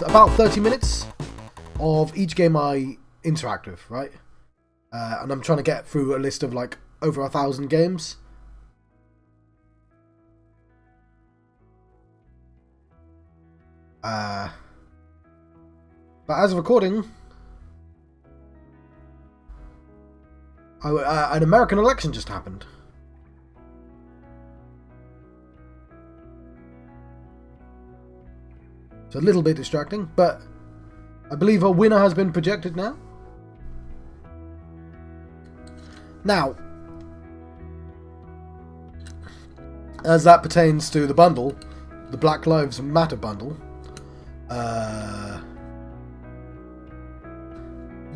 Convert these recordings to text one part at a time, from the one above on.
about 30 minutes of each game I interact with, right? And I'm trying to get through a list of like over 1,000 games. But as of recording, an American election just happened. It's a little bit distracting, but I believe a winner has been projected now. Now, as that pertains to the bundle, the Black Lives Matter bundle,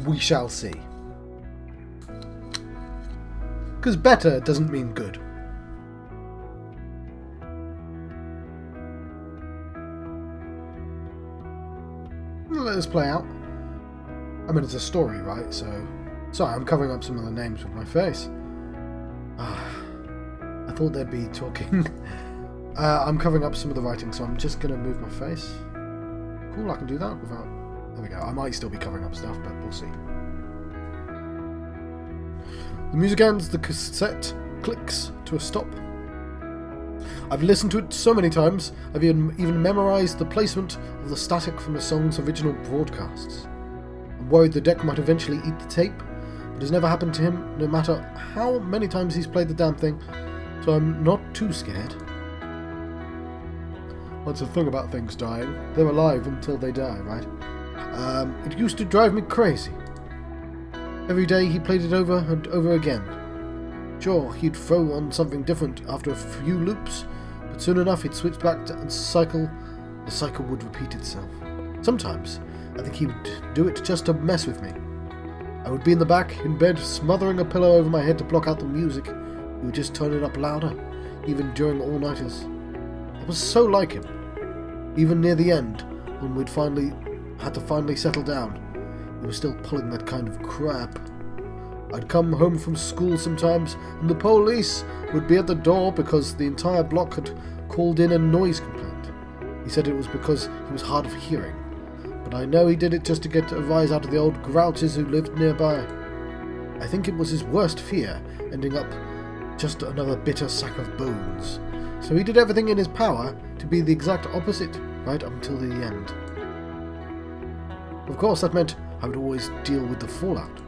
we shall see. Because better doesn't mean good. Let this play out. I mean, it's a story, right? So, sorry, I'm covering up some of the names with my face. I thought they'd be talking. I'm covering up some of the writing, so I'm just going to move my face. Cool, I can do that without... There we go. I might still be covering up stuff, but we'll see. The music ends, the cassette clicks to a stop. I've listened to it so many times, I've even memorised the placement of the static from the song's original broadcasts. I'm worried the deck might eventually eat the tape, but it's never happened to him, no matter how many times he's played the damn thing, so I'm not too scared. That's the thing about things dying. They're alive until they die, right? It used to drive me crazy. Every day he played it over and over again. Sure, he'd throw on something different after a few loops, but soon enough he'd switch back to the cycle would repeat itself. Sometimes, I think he would do it just to mess with me. I would be in the back, in bed, smothering a pillow over my head to block out the music. He would just turn it up louder, even during all-nighters. I was so like him. Even near the end, when we'd had to finally settle down, he was still pulling that kind of crap. I'd come home from school sometimes, and the police would be at the door because the entire block had called in a noise complaint. He said it was because he was hard of hearing, but I know he did it just to get a rise out of the old grouches who lived nearby. I think it was his worst fear, ending up just another bitter sack of bones. So he did everything in his power to be the exact opposite, right up until the end. Of course, that meant I would always deal with the fallout.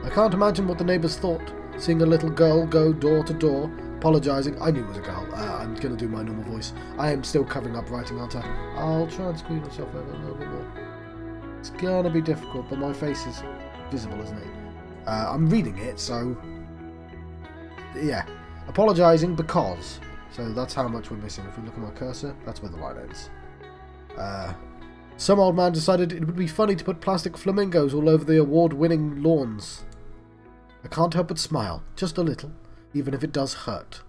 I can't imagine what the neighbours thought, seeing a little girl go door to door, apologising. I knew it was a girl. I'm going to do my normal voice. I am still covering up writing, aren't I? I'll try and squeeze myself over a little bit more. It's going to be difficult, but my face is visible, isn't it? I'm reading it, so... yeah. Apologising because... so that's how much we're missing. If we look at my cursor, that's where the line ends. Some old man decided it would be funny to put plastic flamingos all over the award-winning lawns. I can't help but smile, just a little, even if it does hurt.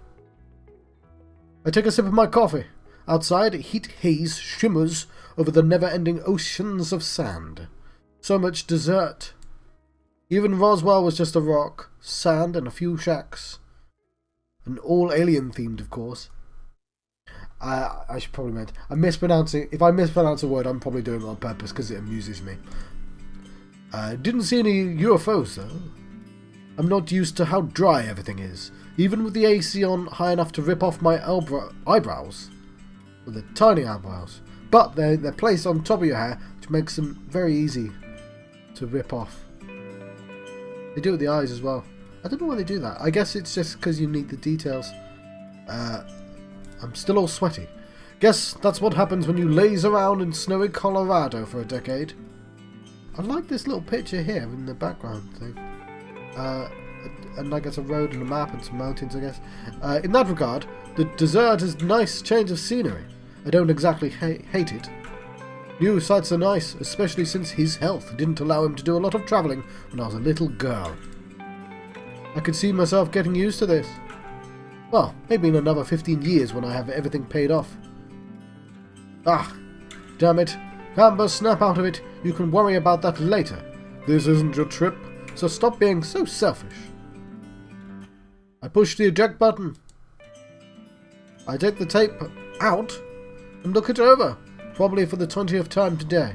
I take a sip of my coffee. Outside, heat haze shimmers over the never-ending oceans of sand. So much desert. Even Roswell was just a rock, sand, and a few shacks. And all alien-themed, of course. I should probably mention. If I mispronounce a word, I'm probably doing it on purpose because it amuses me. Didn't see any UFOs, though. I'm not used to how dry everything is, even with the AC on high enough to rip off my eyebrows. Well, they're tiny eyebrows. But they're placed on top of your hair, which makes them very easy to rip off. They do it with the eyes as well. I don't know why they do that. I guess it's just because you need the details. I'm still all sweaty. Guess that's what happens when you laze around in snowy Colorado for a decade. I like this little picture here in the background thing. And I guess a road and a map and some mountains, I guess. In that regard, the desert is a nice change of scenery. I don't exactly hate it. New sights are nice, especially since his health didn't allow him to do a lot of travelling when I was a little girl. I could see myself getting used to this. Well, maybe in another 15 years when I have everything paid off. Ah, damn it. Can't but snap out of it. You can worry about that later. This isn't your trip, so stop being so selfish. I push the eject button. I take the tape out and look it over. probably for the 20th time today.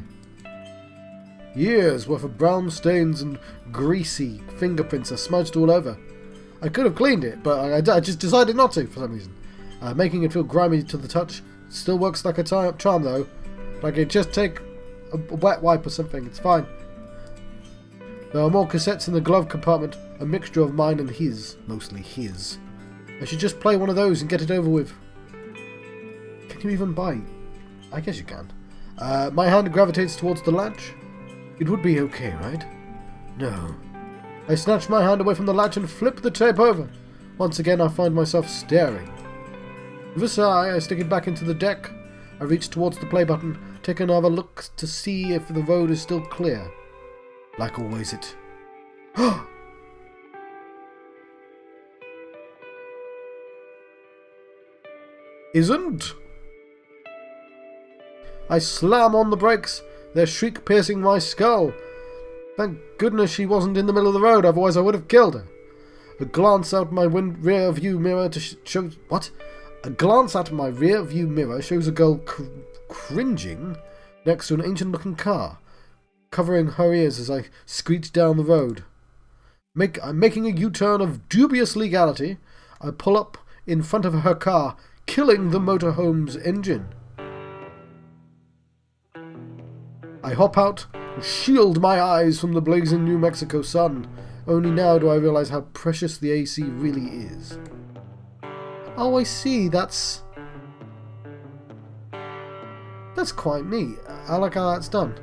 Years worth of brown stains and greasy fingerprints are smudged all over. I could have cleaned it, but I just decided not to for some reason. Making it feel grimy to the touch still works like a charm though. Like it just take a wet wipe or something, it's fine. There are more cassettes in the glove compartment, a mixture of mine and his, mostly his. I should just play one of those and get it over with. Can you even bite? I guess you can. My hand gravitates towards the latch. It would be okay, right? No. I snatch my hand away from the latch and flip the tape over. Once again I find myself staring. With a sigh, I stick it back into the deck. I reach towards the play button, take another look to see if the road is still clear. Like always it... Isn't? I slam on the brakes, their shriek piercing my skull. Thank goodness she wasn't in the middle of the road, otherwise I would have killed her. A glance out my rear view mirror to show... What? A glance at my rear view mirror shows a girl cringing next to an ancient-looking car, covering her ears as I screech down the road. I'm making a U-turn of dubious legality. I pull up in front of her car, killing the motorhome's engine. I hop out and shield my eyes from the blazing New Mexico sun. Only now do I realize how precious the AC really is. Oh, I see. That's quite neat. I like how that's done.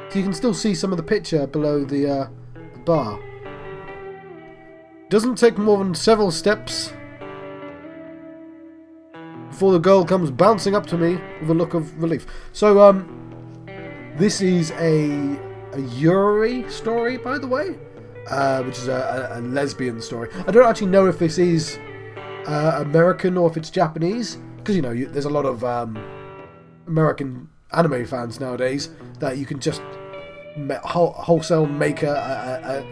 So you can still see some of the picture below the bar. Doesn't take more than several steps before the girl comes bouncing up to me with a look of relief. So, this is a Yuri story, by the way, which is a lesbian story. I don't actually know if this is American or if it's Japanese, because, you know, there's a lot of American anime fans nowadays that you can just wholesale make a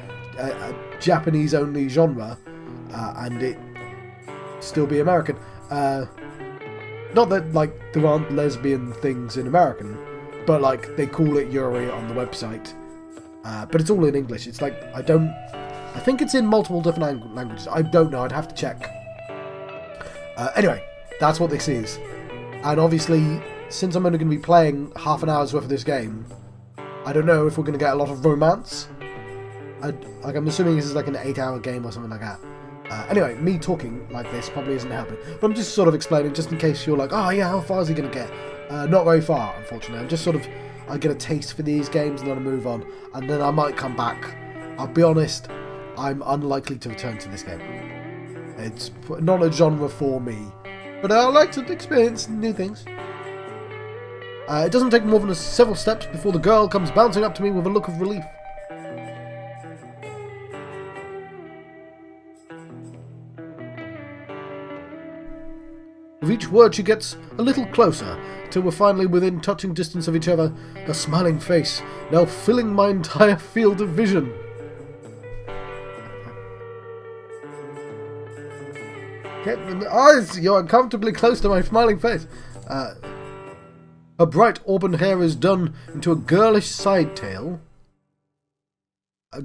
Japanese-only genre and it still be American. Not that, like, there aren't lesbian things in American, but, like, they call it Yuri on the website. But it's all in English. It's like, I think it's in multiple different languages. I don't know. I'd have to check. Anyway, that's what this is. And obviously, since I'm only going to be playing half an hour's worth of this game, I don't know if we're going to get a lot of romance. I'm assuming this is like an 8-hour game or something like that. Anyway, me talking like this probably isn't helping. But I'm just sort of explaining, just in case you're like, oh yeah, how far is he going to get? Not very far, unfortunately. I'm just sort of, I get a taste for these games and then I move on. And then I might come back. I'll be honest, I'm unlikely to return to this game. It's not a genre for me. But I like to experience new things. It doesn't take more than several steps before the girl comes bouncing up to me with a look of relief. With each word she gets a little closer, till we're finally within touching distance of each other, her smiling face now filling my entire field of vision. You're uncomfortably close to my smiling face. Her bright auburn hair is done into a girlish side tail,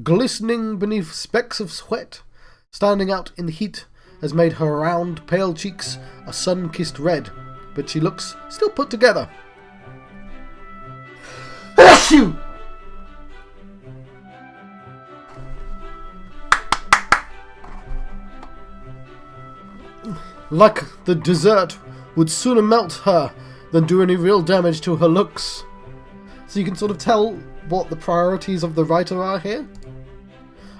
glistening beneath specks of sweat, standing out in the heat, has made her round, pale cheeks a sun-kissed red, but she looks still put together. Achoo! Like the dessert would sooner melt her than do any real damage to her looks. So you can sort of tell what the priorities of the writer are here.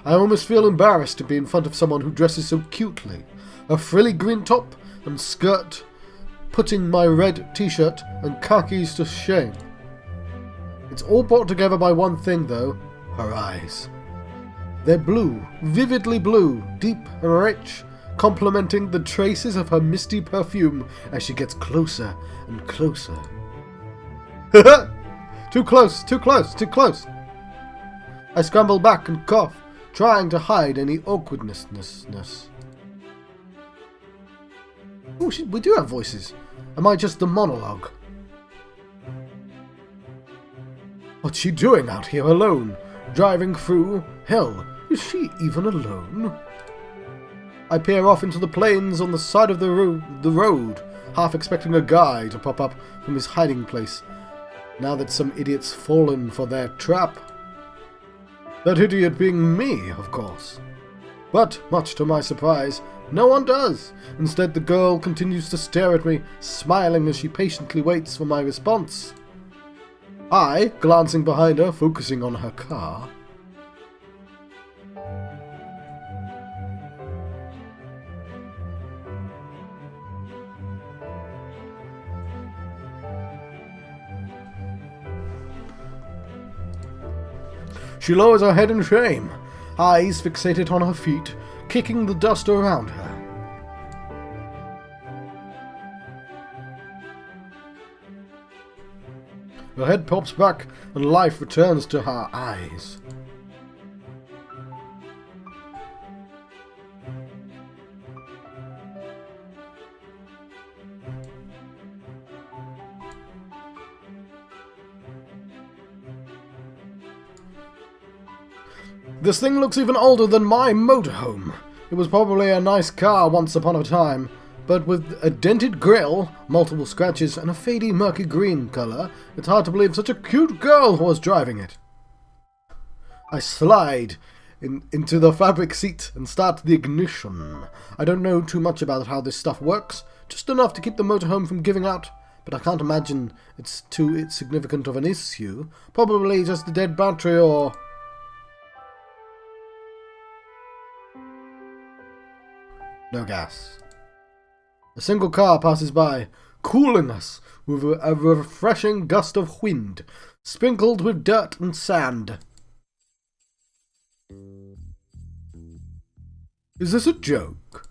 I almost feel embarrassed to be in front of someone who dresses so cutely. A frilly green top and skirt putting my red t-shirt and khakis to shame. It's all brought together by one thing though, her eyes. They're blue, vividly blue, deep and rich, complementing the traces of her misty perfume as she gets closer and closer. Too close, too close, too close. I scramble back and cough, trying to hide any awkwardness. Oh, we do have voices. Am I just the monologue? What's she doing out here alone? Driving through? Hell, is she even alone? I peer off into the plains on the side of the road, half expecting a guy to pop up from his hiding place, now that some idiot's fallen for their trap. That idiot being me, of course. But, much to my surprise, no one does. Instead, the girl continues to stare at me, smiling as she patiently waits for my response. I, glancing behind her, focusing on her car. She lowers her head in shame, eyes fixated on her feet, kicking the dust around her. Her head pops back and life returns to her eyes. This thing looks even older than my motorhome. It was probably a nice car once upon a time, but with a dented grille, multiple scratches, and a fadey murky green colour, it's hard to believe such a cute girl was driving it. I slide into the fabric seat and start the ignition. I don't know too much about how this stuff works, just enough to keep the motorhome from giving out, but I can't imagine it's too significant of an issue. Probably just a dead battery or... no gas. A single car passes by, cooling us with a refreshing gust of wind, sprinkled with dirt and sand. Is this a joke?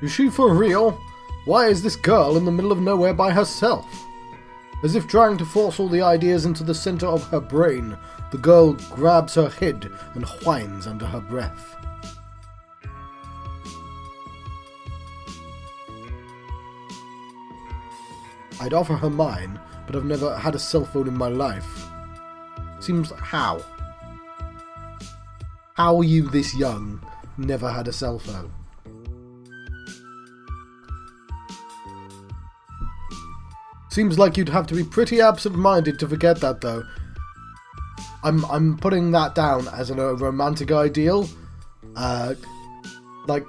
Is she for real? Why is this girl in the middle of nowhere by herself? As if trying to force all the ideas into the center of her brain, the girl grabs her head and whines under her breath. I'd offer her mine, but I've never had a cell phone in my life. Seems how? How are you this young, never had a cell phone? Seems like you'd have to be pretty absent-minded to forget that, though. I'm putting that down as a romantic ideal. Like,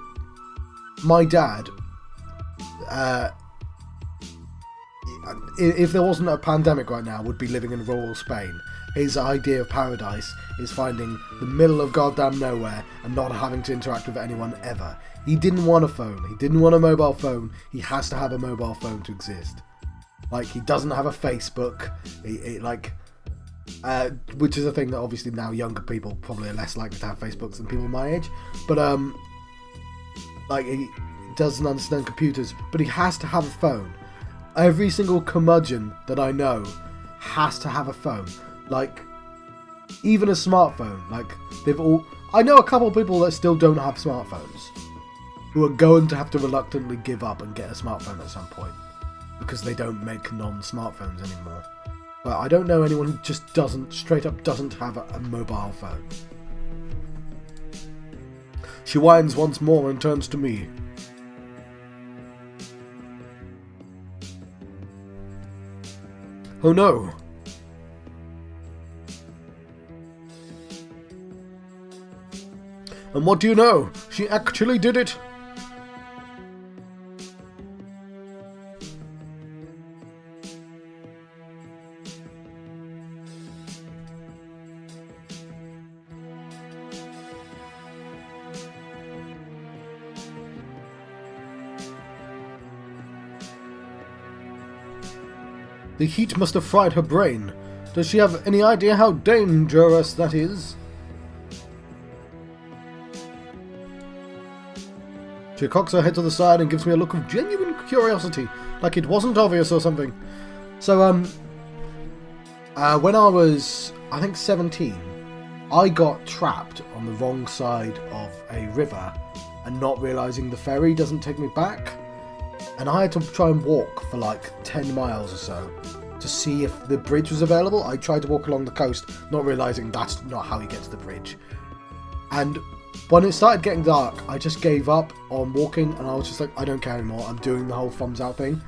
my dad, if there wasn't a pandemic right now, would be living in rural Spain. His idea of paradise is finding the middle of goddamn nowhere and not having to interact with anyone ever. He didn't want a phone. He didn't want a mobile phone. He has to have a mobile phone to exist. Like, he doesn't have a Facebook, which is a thing that obviously now younger people probably are less likely to have Facebooks than people my age, but, like, he doesn't understand computers, but he has to have a phone. Every single curmudgeon that I know has to have a phone. Like, even a smartphone. Like, I know a couple of people that still don't have smartphones, who are going to have to reluctantly give up and get a smartphone at some point, because they don't make non-smartphones anymore. But I don't know anyone who just straight up doesn't have a mobile phone. She whines once more and turns to me. Oh no! And what do you know? She actually did it! The heat must have fried her brain. Does she have any idea how dangerous that is? She cocks her head to the side and gives me a look of genuine curiosity, like it wasn't obvious or something. So, When I was, I think, 17, I got trapped on the wrong side of a river and not realising the ferry doesn't take me back. And I had to try and walk for like 10 miles or so to see if the bridge was available. I tried to walk along the coast, not realising that's not how you get to the bridge. And when it started getting dark, I just gave up on walking and I was just like, I don't care anymore. I'm doing the whole thumbs out thing.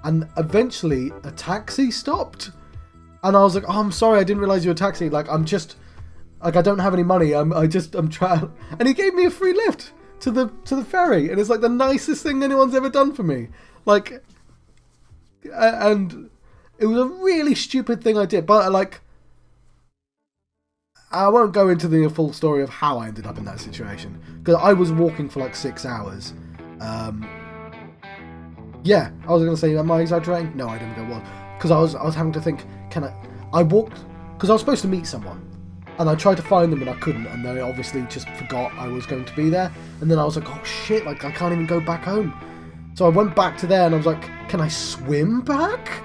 And eventually a taxi stopped. And I was like, oh, I'm sorry, I didn't realise you were a taxi. Like, I'm just, like, I don't have any money. I'm trying. And he gave me a free lift to the ferry. And it's like the nicest thing anyone's ever done for me. Like, and it was a really stupid thing I did. But, like, I won't go into the full story of how I ended up in that situation. Because I was walking for like 6 hours. Yeah, I was going to say, am I exaggerating? No, I didn't go well. Because I was having to think, I walked, because I was supposed to meet someone, and I tried to find them and I couldn't, and they obviously just forgot I was going to be there, and then I was like, oh shit, like I can't even go back home. So I went back to there and I was like, can I swim back?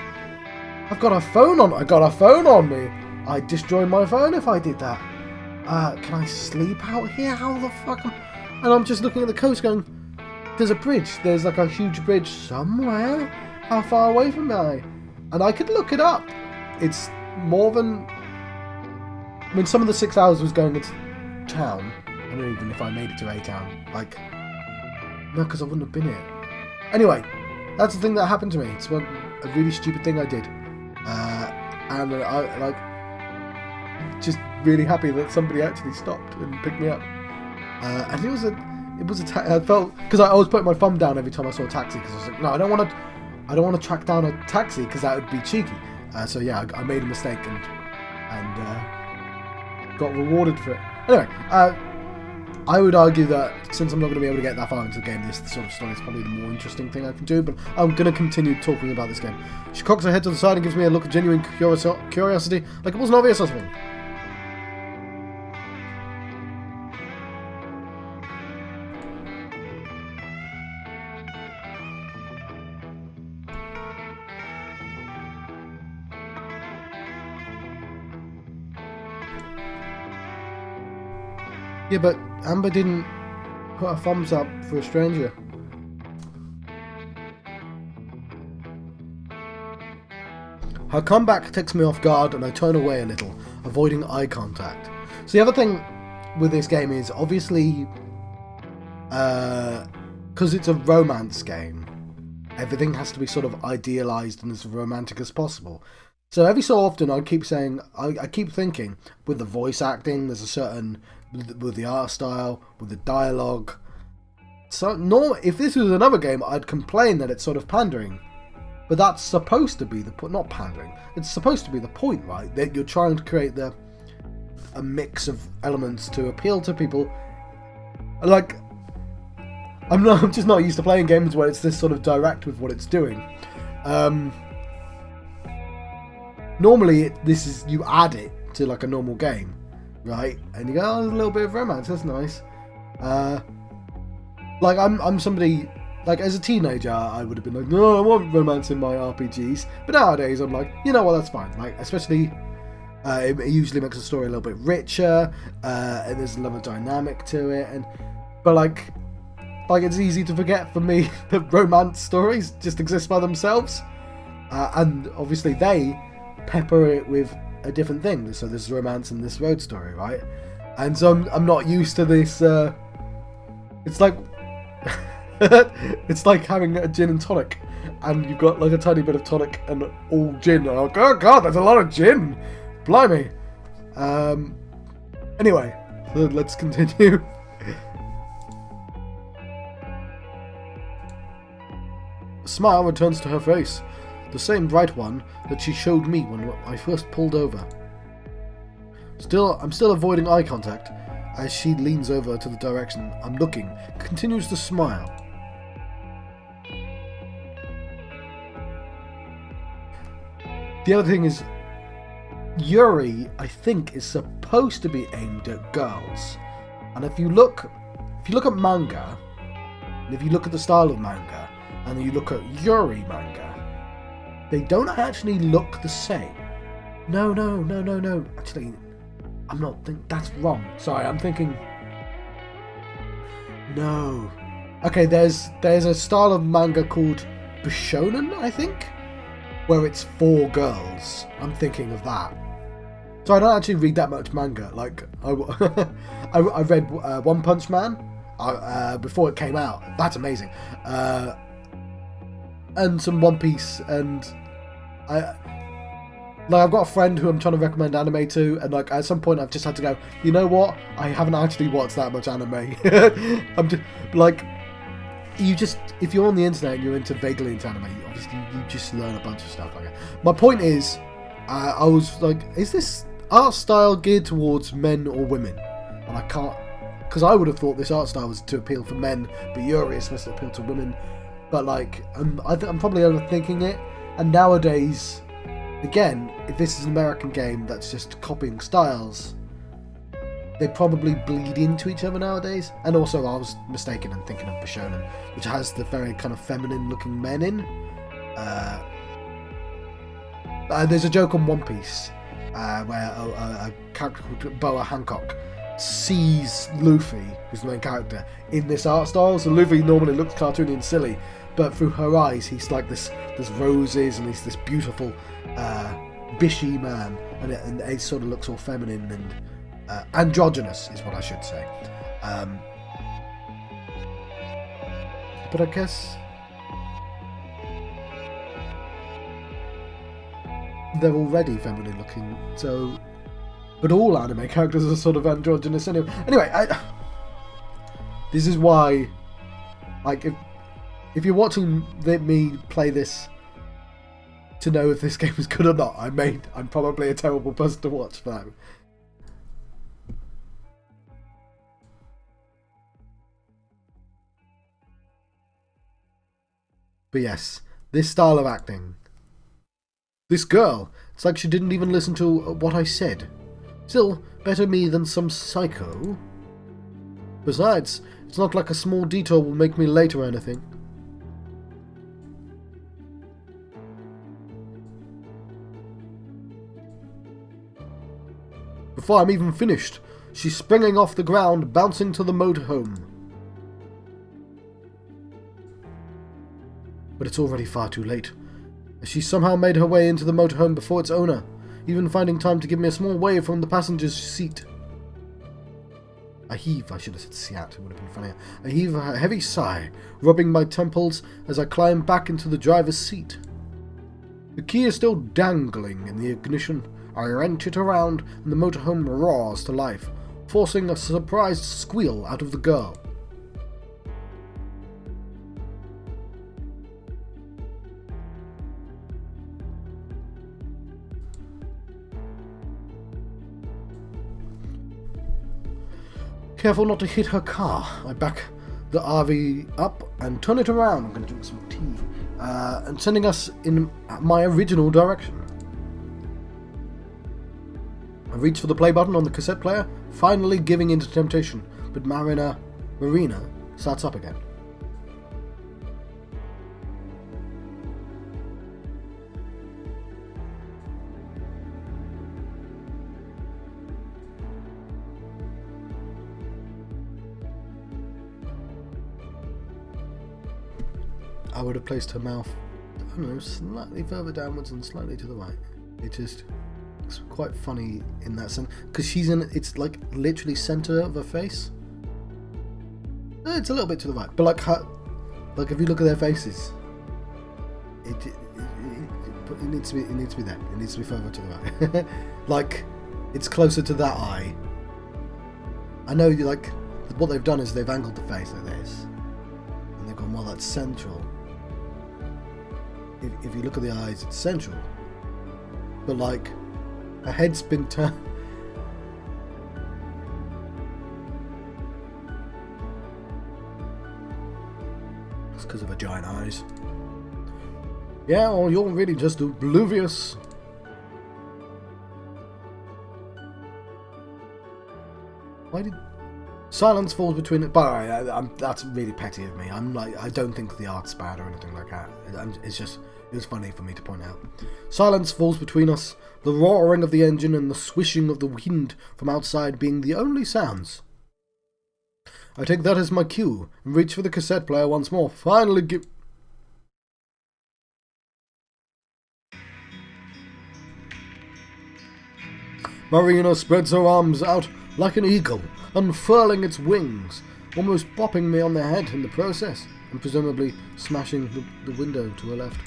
I got a phone on me. I'd destroy my phone if I did that. Can I sleep out here? How the fuck And I'm just looking at the coast going, there's a bridge, there's like a huge bridge somewhere. How far away from me? And I could look it up. It's more than... I mean, some of the 6 hours was going into town. I don't know even if I made it to A-Town. Like, no, because I wouldn't have been here. Anyway, that's the thing that happened to me. It's a really stupid thing I did. And I, like, just really happy that somebody actually stopped and picked me up. And it was I felt... Because I always put my thumb down every time I saw a taxi. Because I was like, no, I don't want to track down a taxi because that would be cheeky. So yeah, I made a mistake and got rewarded for it. Anyway, I would argue that since I'm not going to be able to get that far into the game, this sort of story is probably the more interesting thing I can do. But I'm going to continue talking about this game. She cocks her head to the side and gives me a look of genuine curiosity, like it wasn't obvious or something. Yeah, but Amber didn't put a thumbs up for a stranger. Her comeback takes me off guard and I turn away a little, avoiding eye contact. So the other thing with this game is, obviously, because it's a romance game, everything has to be sort of idealised and as romantic as possible. So every so often I keep saying, I keep thinking, with the voice acting, there's a certain... with the art style, with the dialogue. So if this was another game, I'd complain that it's sort of pandering. But that's supposed to be the point, not pandering. It's supposed to be the point, right? That you're trying to create a mix of elements to appeal to people. Like, I'm just not used to playing games where it's this sort of direct with what it's doing. Normally, this is, you add it to like a normal game. Right, and you go, oh, there's a little bit of romance, that's nice. Like, I'm somebody, like, as a teenager, I would have been like, no, I want romance in my RPGs. But nowadays, I'm like, you know what, that's fine. Like, especially, it usually makes the story a little bit richer, and there's a lot of dynamic to it. But like, it's easy to forget for me that romance stories just exist by themselves. And obviously, they pepper it with a different thing. So there's romance in this road story, right? And so I'm not used to this. It's like it's like having a gin and tonic, and you've got like a tiny bit of tonic and all gin. And I'm like, oh god, there's a lot of gin. Blimey. Anyway, so let's continue. A smile returns to her face. The same bright one that she showed me when I first pulled over. I'm still avoiding eye contact as she leans over to the direction I'm looking, continues to smile. The other thing is, Yuri, I think, is supposed to be aimed at girls. And if you look at manga, and if you look at the style of manga, and you look at Yuri manga, they don't actually look the same. No. Actually, I'm not that's wrong. Sorry, I'm thinking. No. Okay, there's a style of manga called Bishonen, I think, where it's 4 girls. I'm thinking of that. So I don't actually read that much manga. Like I read One Punch Man before it came out. That's amazing. And some One Piece, and I've got a friend who I'm trying to recommend anime to, and like at some point I've just had to go, you know what? I haven't actually watched that much anime. I'm just like, if you're on the internet and you're vaguely into anime, obviously you just learn a bunch of stuff like that. My point is, I was like, is this art style geared towards men or women? And I can't, because I would have thought this art style was to appeal for men, but Yuri is supposed to appeal to women. But like, I'm probably overthinking it. And nowadays, again, if this is an American game that's just copying styles, they probably bleed into each other nowadays. And also, I was mistaken in thinking of Bishonen, which has the very kind of feminine-looking men in. There's a joke on One Piece where a character called Boa Hancock sees Luffy, who's the main character, in this art style. So Luffy normally looks cartoony and silly, but through her eyes, he's like there's roses and he's this beautiful bishy man, and it sort of looks all feminine and androgynous is what I should say. But I guess they're already feminine looking, so. But all anime characters are sort of androgynous anyway. Anyway, this is why, like, if you're watching me play this to know if this game is good or not, I'm probably a terrible person to watch for that. But yes, this style of acting. This girl, it's like she didn't even listen to what I said. Still, better me than some psycho. Besides, it's not like a small detour will make me late or anything. Before I'm even finished, she's springing off the ground, bouncing to the motorhome. But it's already far too late, as she somehow made her way into the motorhome before its owner, even finding time to give me a small wave from the passenger's seat. I should have said siat, it would have been funnier. I heave a heavy sigh, rubbing my temples as I climb back into the driver's seat. The key is still dangling in the ignition. I wrench it around and the motorhome roars to life, forcing a surprised squeal out of the girl. Careful not to hit her car. I back the RV up and turn it around. I'm going to drink some tea. And sending us in my original direction. I reach for the play button on the cassette player, finally giving in to temptation, but Marina starts up again. I would have placed her mouth, I don't know, slightly further downwards and slightly to the right. It just looks quite funny in that sense, because it's like literally center of her face. It's a little bit to the right, but like if you look at their faces, it needs to be there. It needs to be further to the right. Like it's closer to that eye. I know like what they've done is they've angled the face like this, and they've gone, well, that's central. If you look at the eyes, it's central. But like, her head's been turned. It's because of her giant eyes. Yeah, well, you're really just oblivious. Silence falls between it. But that's really petty of me. I don't think the art's bad or anything like that. It was funny for me to point out. Silence falls between us, the roaring of the engine and the swishing of the wind from outside being the only sounds. I take that as my cue and reach for the cassette player once more. Finally give... Marina spreads her arms out like an eagle, unfurling its wings, almost bopping me on the head in the process, and presumably smashing the window to her left.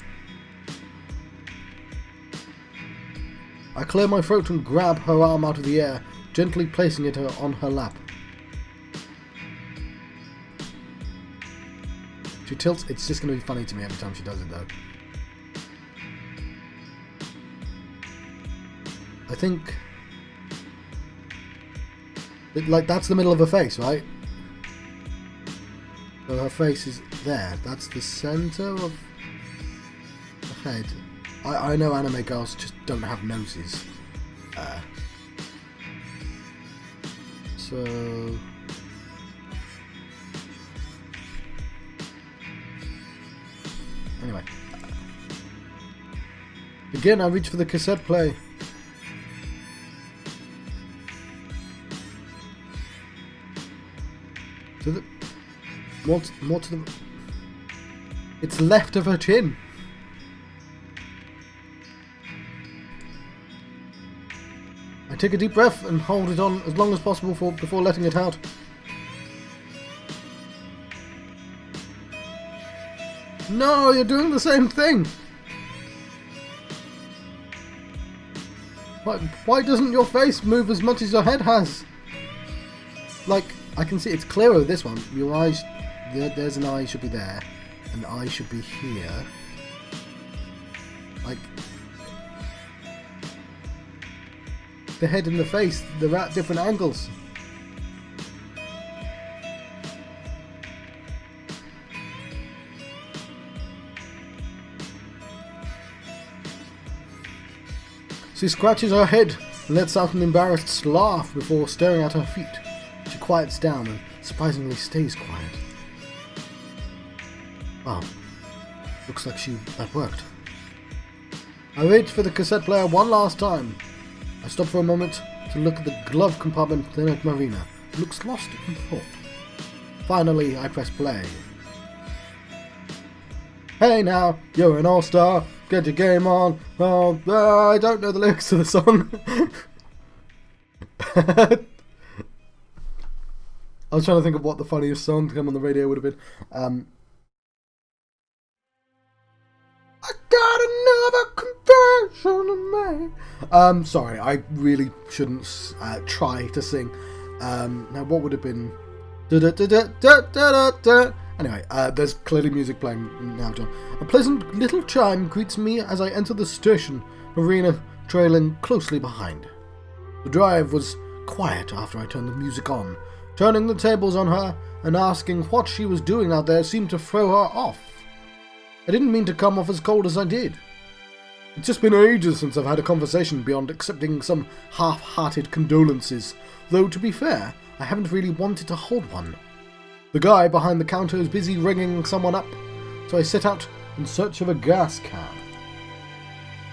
I clear my throat and grab her arm out of the air, gently placing it on her lap. She tilts. It's just going to be funny to me every time she does it, though. I think... that's the middle of her face, right? So her face is there. That's the centre of the head. I know anime girls just don't have noses. So... Anyway. Again, I reach for the cassette play. To the... More to the... It's left of her chin. I take a deep breath and hold it on as long as possible before letting it out. No, you're doing the same thing! Why doesn't your face move as much as your head has? Like, I can see it's clearer this one. Your eyes... There's an eye should be there. An eye should be here. Like... The head and the face, they're at different angles. She scratches her head and lets out an embarrassed laugh before staring at her feet. She quiets down and surprisingly stays quiet. Wow. Looks like that worked. I reach for the cassette player one last time. I stop for a moment to look at the glove compartment, then at Marina, who looks lost in thought. Finally, I press play. Hey now, you're an all-star. Get your game on. Oh, I don't know the lyrics to the song. I was trying to think of what the funniest song to come on the radio would have been. I got another confession to make. Sorry, I really shouldn't try to sing. Now, what would have been? Anyway, there's clearly music playing now, John. A pleasant little chime greets me as I enter the station, Marina trailing closely behind. The drive was quiet after I turned the music on. Turning the tables on her and asking what she was doing out there seemed to throw her off. I didn't mean to come off as cold as I did. It's just been ages since I've had a conversation beyond accepting some half-hearted condolences, though to be fair, I haven't really wanted to hold one. The guy behind the counter is busy ringing someone up, so I set out in search of a gas can.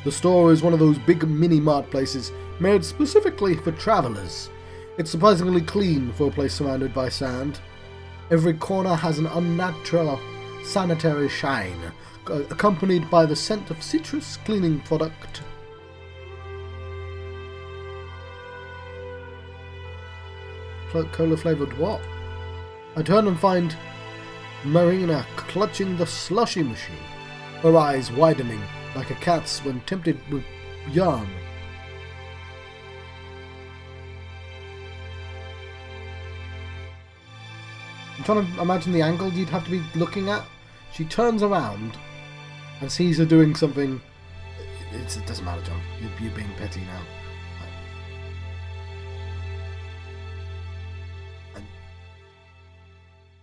The store is one of those big mini-mart places made specifically for travellers. It's surprisingly clean for a place surrounded by sand. Every corner has an unnatural sanitary shine, accompanied by the scent of citrus cleaning product. Cola flavoured what? I turn and find Marina clutching the slushy machine, her eyes widening like a cat's when tempted with yarn. I'm trying to imagine the angle you'd have to be looking at. She turns around and sees her doing something. It doesn't matter, John. You're being petty now.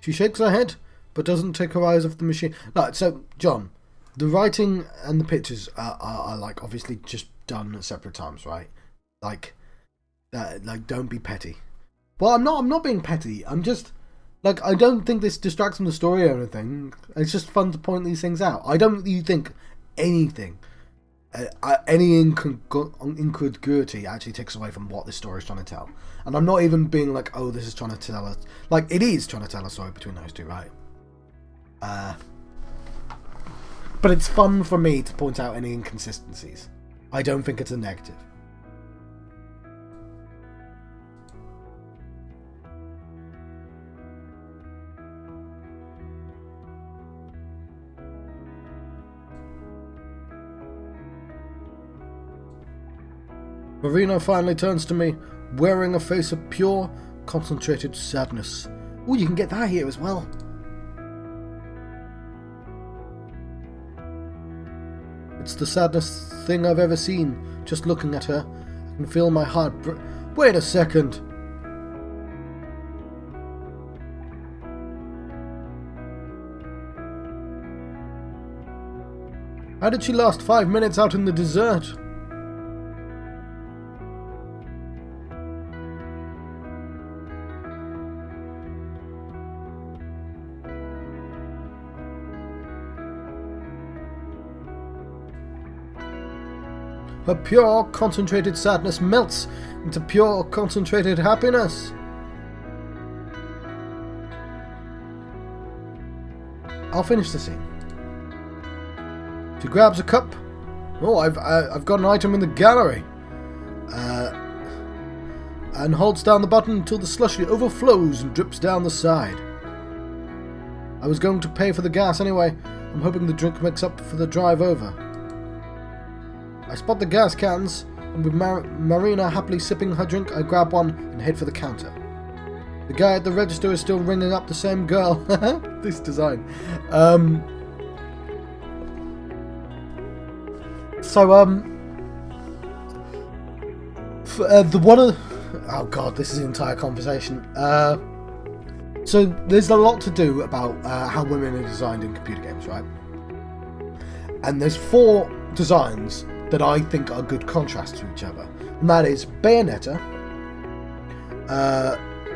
She shakes her head, but doesn't take her eyes off the machine. No, so, John, the writing and the pictures are like, obviously just done at separate times, right? Like, don't be petty. Well, I'm not being petty. I'm just like, I don't think this distracts from the story or anything. It's just fun to point these things out. I don't really think anything, any incongruity actually takes away from what this story is trying to tell. And I'm not even being like, oh, this is trying to tell us, like, it is trying to tell a story between those two, right? But it's fun for me to point out any inconsistencies. I don't think it's a negative. Marina finally turns to me, wearing a face of pure, concentrated sadness. Oh, you can get that here as well. It's the saddest thing I've ever seen. Just looking at her, I can feel my heart Wait a second. How did she last 5 minutes out in the desert? Her pure, concentrated sadness melts into pure, concentrated happiness. I'll finish the scene. She grabs a cup. Oh, I've got an item in the gallery. And holds down the button until the slushy overflows and drips down the side. I was going to pay for the gas anyway. I'm hoping the drink makes up for the drive over. I spot the gas cans, and with Marina happily sipping her drink, I grab one and head for the counter. The guy at the register is still ringing up the same girl. This design. Oh god, this is an entire conversation. So there's a lot to do about how women are designed in computer games, right? And there's 4 designs that I think are good contrasts to each other. And that is Bayonetta,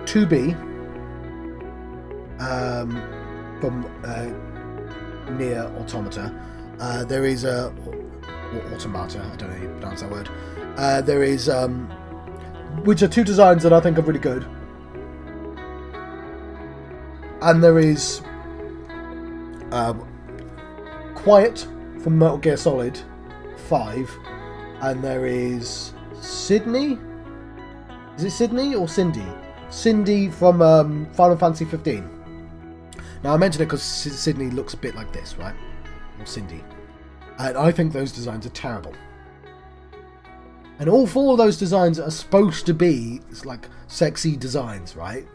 2B, from Nier Automata. There is or Automata, I don't know how you pronounce that word. There is, which are 2 designs that I think are really good. And there is Quiet from Metal Gear Solid 5, and there is Sydney. Is it Sydney or Cindy? Cindy from Final Fantasy 15. Now I mention it because Sydney looks a bit like this, right? Or Cindy. And I think those designs are terrible. And all 4 of those designs are supposed to be like sexy designs, right?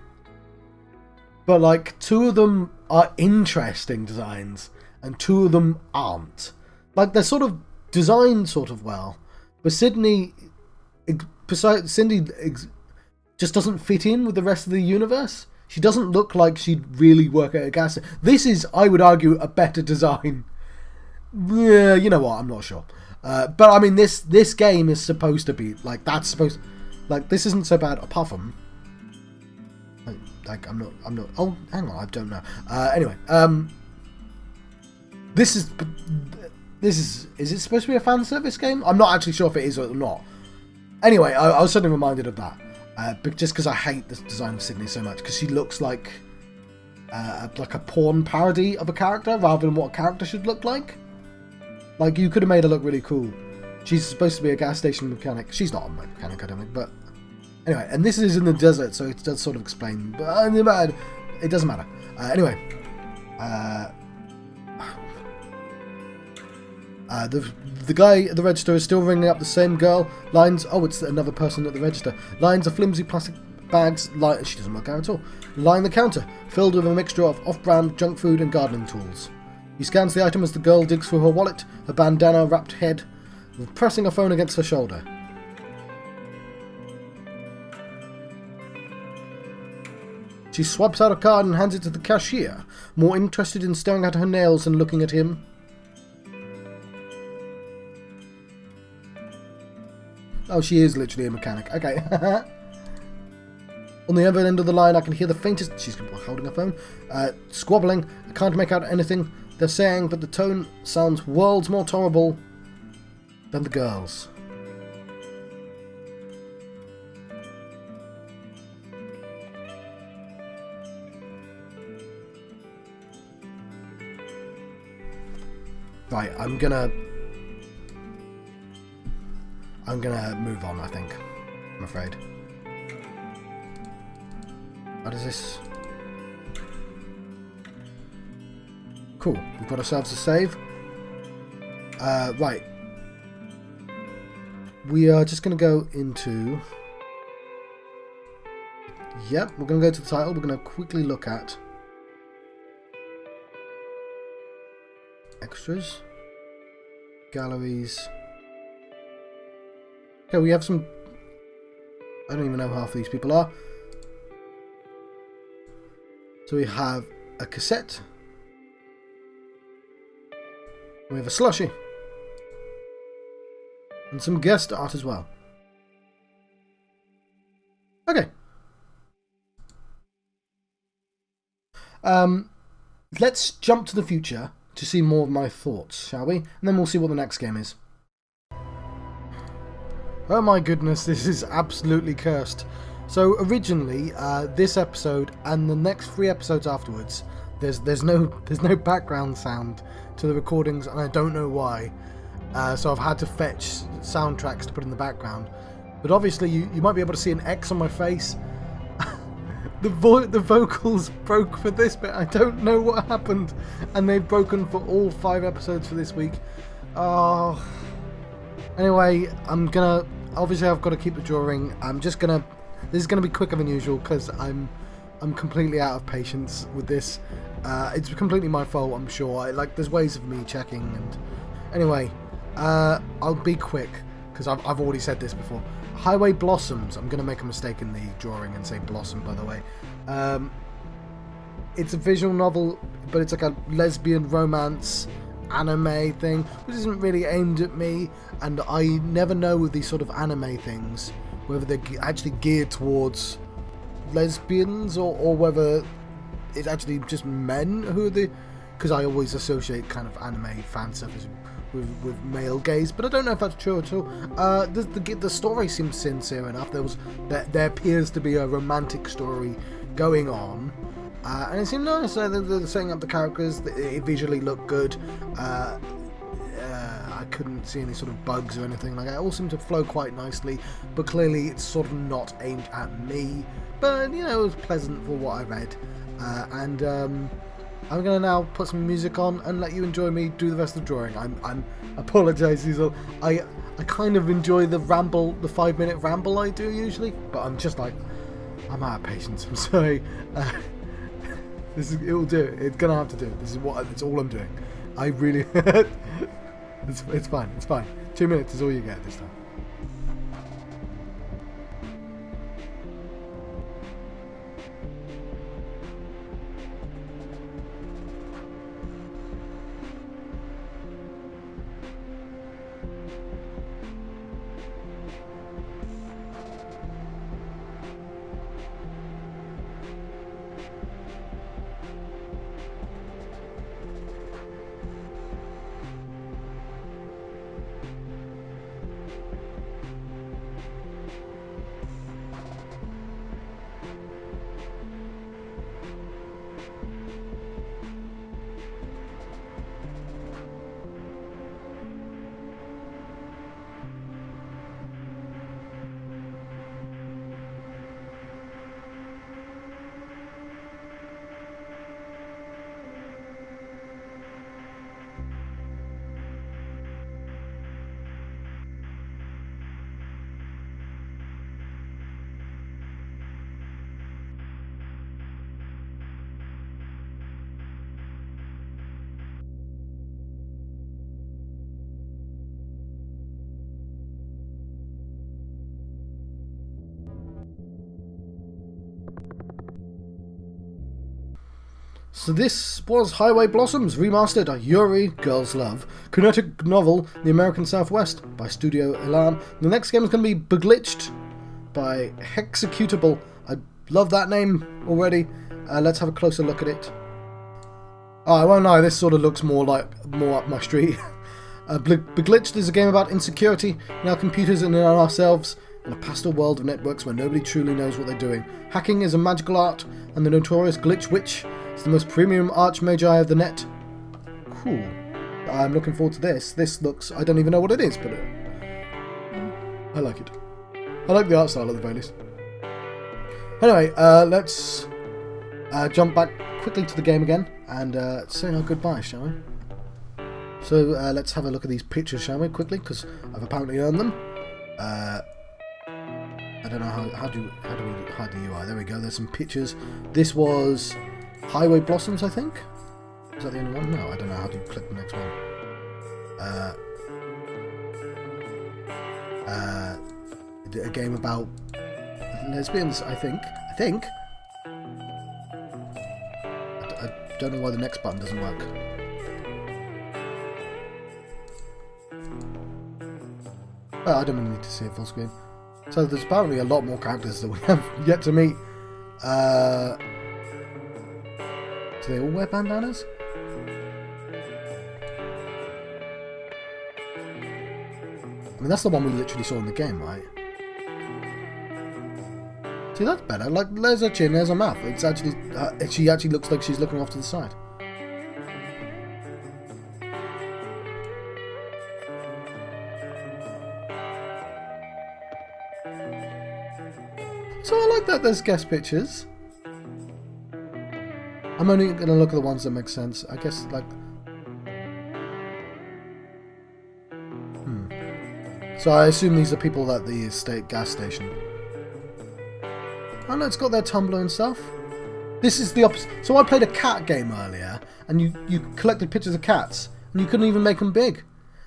But like 2 of them are interesting designs, and 2 of them aren't. Like they're sort of designed sort of well, but Cindy just doesn't fit in with the rest of the universe. She doesn't look like she'd really work at a gas station. This is, I would argue, a better design. Yeah, you know what? I'm not sure. But I mean, this game is supposed to be like that's supposed. Like this isn't so bad. Apart from, like I'm not. Oh, hang on, I don't know. Anyway, this is. Is it supposed to be a fan service game? I'm not actually sure if it is or not. Anyway, I was suddenly reminded of that. But just because I hate the design of Sydney so much, because she looks like a porn parody of a character rather than what a character should look like. Like, you could have made her look really cool. She's supposed to be a gas station mechanic. She's not a mechanic, I don't think, but anyway, and this is in the desert, so it does sort of explain, but it doesn't matter. Anyway, the guy at the register is still ringing up the same girl. Lines, oh, it's another person at the register. Lines of flimsy plastic bags, she doesn't work out at all, line the counter, filled with a mixture of off-brand junk food and gardening tools. He scans the item as the girl digs through her wallet, her bandana wrapped head, pressing a phone against her shoulder. She swipes out a card and hands it to the cashier, more interested in staring at her nails than looking at him. Oh, she is literally a mechanic. Okay. On the other end of the line, I can hear the faintest... She's holding her phone. Squabbling. I can't make out anything they're saying, but the tone sounds worlds more tolerable than the girls. Right, I'm gonna move on, I think. I'm afraid. What is this? Cool, we've got ourselves a save. Right. We are just gonna go into... Yep, we're gonna go to the title. We're gonna quickly look at extras, galleries. Okay, we have some... I don't even know who half of these people are. So we have a cassette. We have a slushie. And some guest art as well. Okay. Let's jump to the future to see more of my thoughts, shall we? And then we'll see what the next game is. Oh my goodness, this is absolutely cursed. So originally, this episode and the next 3 episodes afterwards, there's no background sound to the recordings, and I don't know why. So I've had to fetch soundtracks to put in the background. But obviously, you might be able to see an X on my face. The vocals broke for this bit. I don't know what happened, and they've broken for all 5 episodes for this week. Oh. Anyway, obviously I've got to keep the drawing. This is gonna be quicker than usual because I'm completely out of patience with this. It's completely my fault, I'm sure. There's ways of me checking, and anyway, I'll be quick because I've already said this before. Highway Blossoms. I'm gonna make a mistake in the drawing and say Blossom, by the way. It's a visual novel, but it's like a lesbian romance anime thing, which isn't really aimed at me, and I never know with these sort of anime things whether they're actually geared towards lesbians or whether it's actually just men who are the... Because I always associate kind of anime fan service with male gaze, but I don't know if that's true at all. The story seems sincere enough. There appears to be a romantic story going on, and it seemed nice. They're setting up the characters. It visually looked good. I couldn't see any sort of bugs or anything like that. It all seemed to flow quite nicely, but clearly it's sort of not aimed at me. But you know, it was pleasant for what I read, and I'm going to now put some music on and let you enjoy me do the rest of the drawing. I apologise, Cecil. I kind of enjoy the ramble, the 5-minute ramble I do usually, but I'm just like, I'm out of patience. I'm sorry. It'll do it. It's going to have to do it. It's all I'm doing. I really... it's fine. It's fine. 2 minutes is all you get this time. So this was Highway Blossoms, remastered, a Yuri Girls Love, kinetic novel, The American Southwest, by Studio Elan. The next game is going to be Beglitched, by Hexecutable. I love that name already. Let's have a closer look at it. Oh, I won't lie, this sort of looks more up my street. Beglitched is a game about insecurity in our computers and in ourselves, in a pastel world of networks where nobody truly knows what they're doing. Hacking is a magical art, and the notorious Glitch Witch is the most premium archmagi of the net. Cool. I'm looking forward to this. This looks... I don't even know what it is, but I like it. I like the art style at the very least. Anyway, let's jump back quickly to the game again and say our goodbye, shall we? So let's have a look at these pictures, shall we, quickly, because I've apparently earned them. I don't know how do we hide the UI? There we go. There's some pictures. This was Highway Blossoms, I think. Is that the only one? No, I don't know how to click the next one. A game about lesbians, I think. I don't know why the next button doesn't work. Oh, I don't really need to see it full screen. So there's apparently a lot more characters that we have yet to meet. Do they all wear bandanas? I mean, that's the one we literally saw in the game, right? See, that's better. Like, there's her chin, there's her mouth. It's actually, she actually looks like she's looking off to the side. So I like that there's guest pictures. I'm only going to look at the ones that make sense. I guess, like... So I assume these are people at the state gas station. Oh no, it's got their Tumblr and stuff. This is the opposite. So I played a cat game earlier, and you collected pictures of cats, and you couldn't even make them big.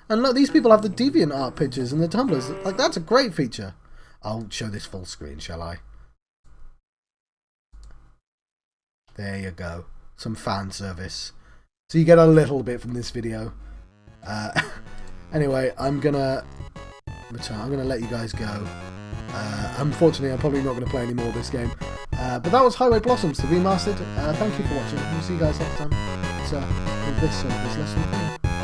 And look, these people have the DeviantArt pictures and the Tumblrs. Like, that's a great feature. I'll show this full screen, shall I? There you go. Some fan service. So you get a little bit from this video. Anyway, I'm gonna let you guys go. Unfortunately, I'm probably not going to play any more of this game. But that was Highway Blossoms, the remastered. Thank you for watching. We'll see you guys next time. With this lesson.